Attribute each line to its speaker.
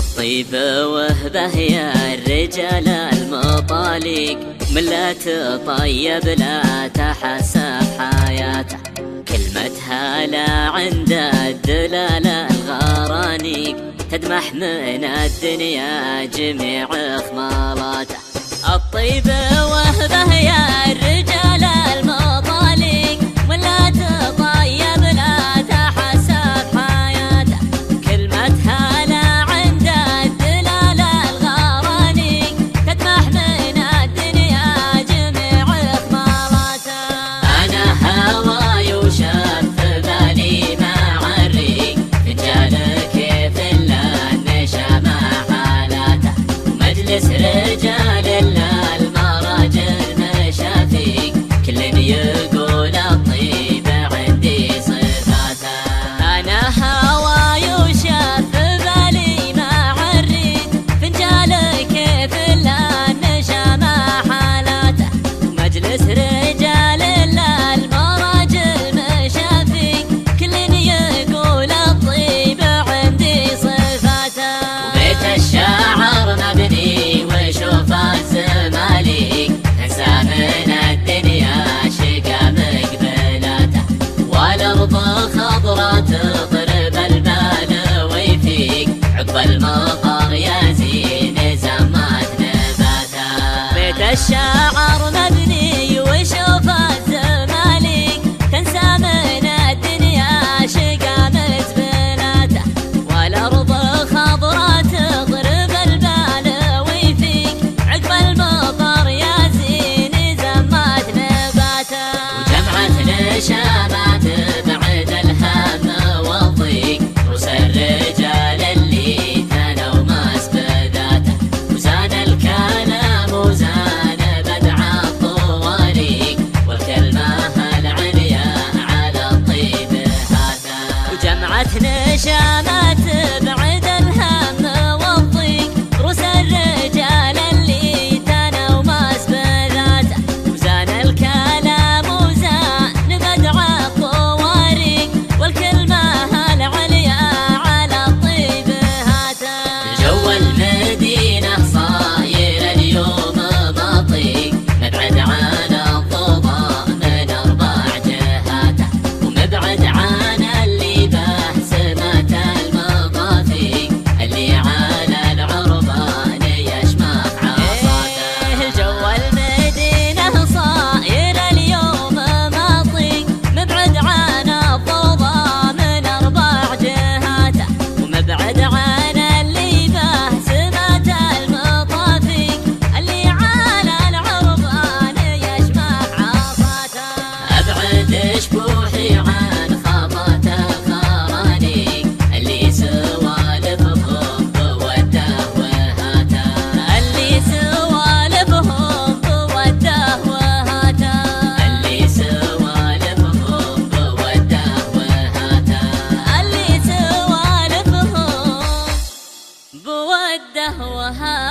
Speaker 1: الطيب وهبه يا الرجال المطالق، من لا تطيب لا تحسب حياته، كلمتها لا عند الدلالة الغرانيق، تدمح من الدنيا جميع اخماراته. الطيب وهبه يا الرجال المطالق، من لا تطيب لا تحسب حياته، كلمتها لا عند الدلالة الغرانيق، تدمح من الدنيا جميع اخماراته.
Speaker 2: انا هواي وشاف بالي مع الريق، رجال كيف الا النشا مع حالاته، مجلس رجال الا المراجل مشافيق، كل يقول الطيب عندي صفاته.
Speaker 1: انا هواي وشاف بالي مع الريق، فنجال كيف الا النشا مع حالاته، مجلس رجال الا المراجل مشافيق، كل يقول الطيب عندي صفاته.
Speaker 2: بيت الشاعر مبني وشوف الزماليق، تنسى من الدنيا شقا مقبلاته، والارض خضرا تضرب البال ويفيق، عقب المطر يزين زمات نباته.
Speaker 1: بيت الشاعر مبني وشوف الزماليق، تنسى من الدنيا شقا مزبلاته، والارض خضرا تضرب البال ويفيق، عقب المطر يزين زمات نباته.
Speaker 2: وجمعت نشامات بعد الهم والضيق، رؤوس الرجال اللي تنوا مسبداته، وزان الكلام وزان بدع الطواريق، والكلمة العليا على الطيب هاته.
Speaker 1: وجمعت نشامات بعد الهم والضيق، رؤوس الرجال اللي تنوا مسبلاته، وزان الكلام وزان بدع الطواريق، والكلمة العليا على الطيب هاته.
Speaker 2: جو المدينة صاير اليوم مطيق، مبعد عن الضوضاء من أربع جهاته، ومبعد عن اللي به سمة المطافيق، اللي على العربان يشمخ عصاته.
Speaker 1: جو المدينة صاير اليوم مطيق، مبعد عن الضوضاء من أربع جهاته، ومبعد عن اللي به سمة المطافيق، اللي على العربان يشمخ عصاته.
Speaker 2: أبعد شبوحي عن خطة الخرانيق، اللي سوالفهم بوده وهاته،
Speaker 1: اللي سوالفهم بوده وهاته،
Speaker 2: اللي سوالفهم بوده وهاته.
Speaker 1: اللي سوالفهم بوده وهاته.